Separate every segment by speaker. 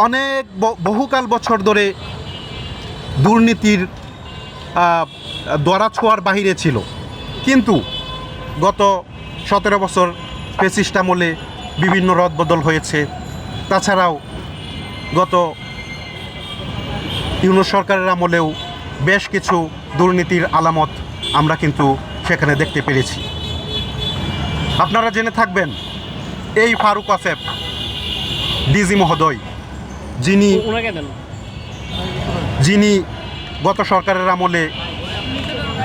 Speaker 1: অনেক বহুকাল বছর ধরে দুর্নীতির দরাছোঁয়ার বাহিরে ছিল, কিন্তু গত 17 বছর ফ্যাসিস্ট আমলে বিভিন্ন রদবদল হয়েছে। তাছাড়াও গত ইউনূস সরকারের আমলেও বেশ কিছু দুর্নীতির আলামত আমরা কিন্তু সেখানে দেখতে পেরেছি। আপনারা জেনে থাকবেন, এই ফারুক আসেফ ডিজি মহোদয় যিনি গত সরকারের আমলে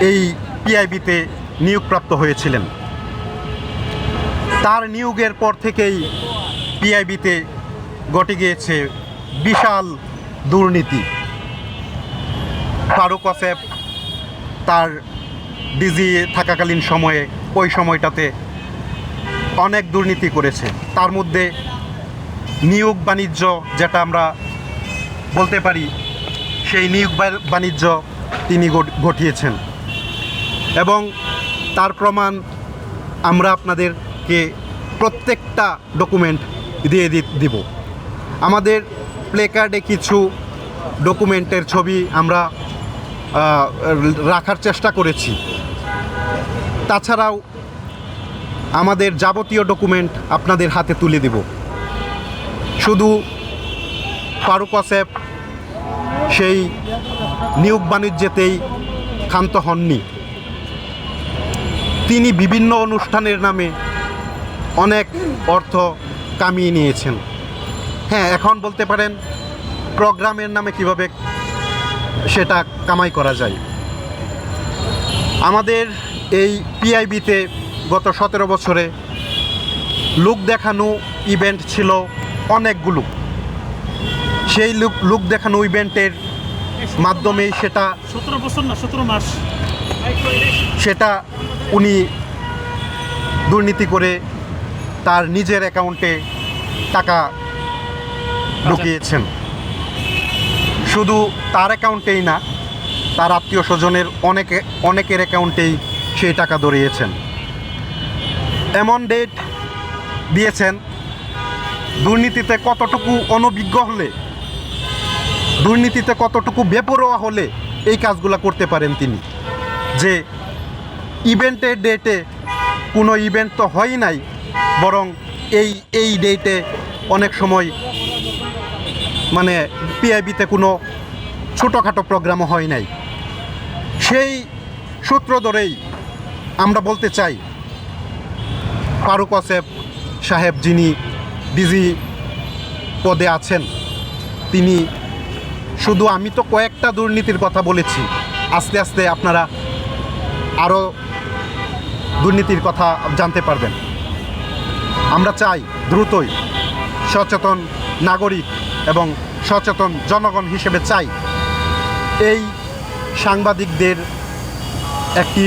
Speaker 1: এই পিআইবিতে নিয়োগপ্রাপ্ত হয়েছিলেন, তার নিয়োগের পর থেকেই পিআইবিতে ঘটে গিয়েছে বিশাল দুর্নীতি। ফারুক আসেফ তার ডিজি থাকাকালীন সময়ে ওই সময়টাতে অনেক দুর্নীতি করেছে। তার মধ্যে নিয়োগ বাণিজ্য, যেটা আমরা বলতে পারি, সেই নিয়োগ বাণিজ্য তিনি ঘটিয়েছেন এবং তার প্রমাণ আমরা আপনাদেরকে প্রত্যেকটা ডকুমেন্ট দিয়ে দিব। আমাদের প্লেকার্ডে কিছু ডকুমেন্টের ছবি আমরা রাখার চেষ্টা করেছি। তাছাড়াও আমাদের যাবতীয় ডকুমেন্ট আপনাদের হাতে তুলে দেব। শুধু ফারুক আসেফ সেই নিয়োগ বাণিজ্যেতেই ক্ষান্ত হননি, তিনি বিভিন্ন অনুষ্ঠানের নামে অনেক অর্থ কামিয়ে নিয়েছেন। হ্যাঁ, এখন বলতে পারেন প্রোগ্রামের নামে কিভাবে সেটা কামাই করা যায়। আমাদের এই পিআইবিতে গত 17 বছরে লোক দেখানো ইভেন্ট ছিল অনেকগুলো। সেই লোক দেখানো ইভেন্টের মাধ্যমেই সেটা
Speaker 2: 17 মাস
Speaker 1: সেটা উনি দুর্নীতি করে তার নিজের অ্যাকাউন্টে টাকা ঢুকিয়েছেন। শুধু তার অ্যাকাউন্টেই না, তার আত্মীয় স্বজনের অনেকের অ্যাকাউন্টেই সেই টাকা দৌড়িয়েছেন। এমন ডেট দিয়েছেন, দুর্নীতিতে কতটুকু অনভিজ্ঞ হলে, দুর্নীতিতে কতটুকু বেপরোয়া হলে এই কাজগুলো করতে পারেন তিনি। যে ইভেন্টের ডেটে কোনো ইভেন্ট তো হয়ই নাই, বরং এই ডেটে অনেক সময় মানে পিআইবিতে কোনো ছোটোখাটো প্রোগ্রামও হয় নাই। সেই সূত্র ধরেই আমরা বলতে চাই, ফারুক আসেফ সাহেব যিনি ডিজি পদে আছেন, তিনি শুধু, আমি তো কয়েকটা দুর্নীতির কথা বলেছি, আস্তে আস্তে আপনারা আরও দুর্নীতির কথা জানতে পারবেন। আমরা চাই দ্রুতই সচেতন নাগরিক এবং সচেতন জনগণ হিসেবে চাই এই সাংবাদিকদের একটি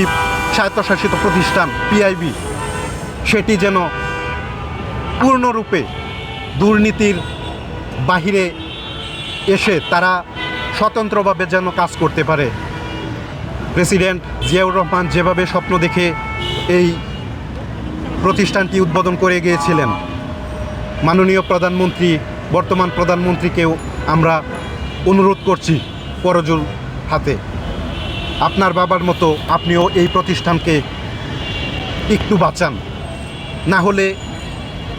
Speaker 1: স্বায়ত্তশাসিত প্রতিষ্ঠান পিআইবি, সেটি যেন পূর্ণরূপে দুর্নীতির বাহিরে এসে তারা স্বতন্ত্রভাবে যেন কাজ করতে পারে। প্রেসিডেন্ট জিয়াউর রহমান যেভাবে স্বপ্ন দেখে এই প্রতিষ্ঠানটি উদ্বোধন করে গিয়েছিলেন, মাননীয় প্রধানমন্ত্রী, বর্তমান প্রধানমন্ত্রীকেও আমরা অনুরোধ করছি করজোড় হাতে, আপনার বাবার মতো আপনিও এই প্রতিষ্ঠানকে একটু বাঁচান, না হলে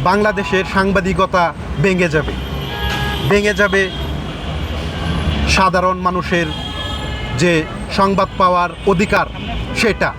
Speaker 1: বাংলাদেশের সাংবাদিকতা ভেঙে যাবে সাধারণ মানুষের যে সংবাদ পাওয়ার অধিকার, সেটা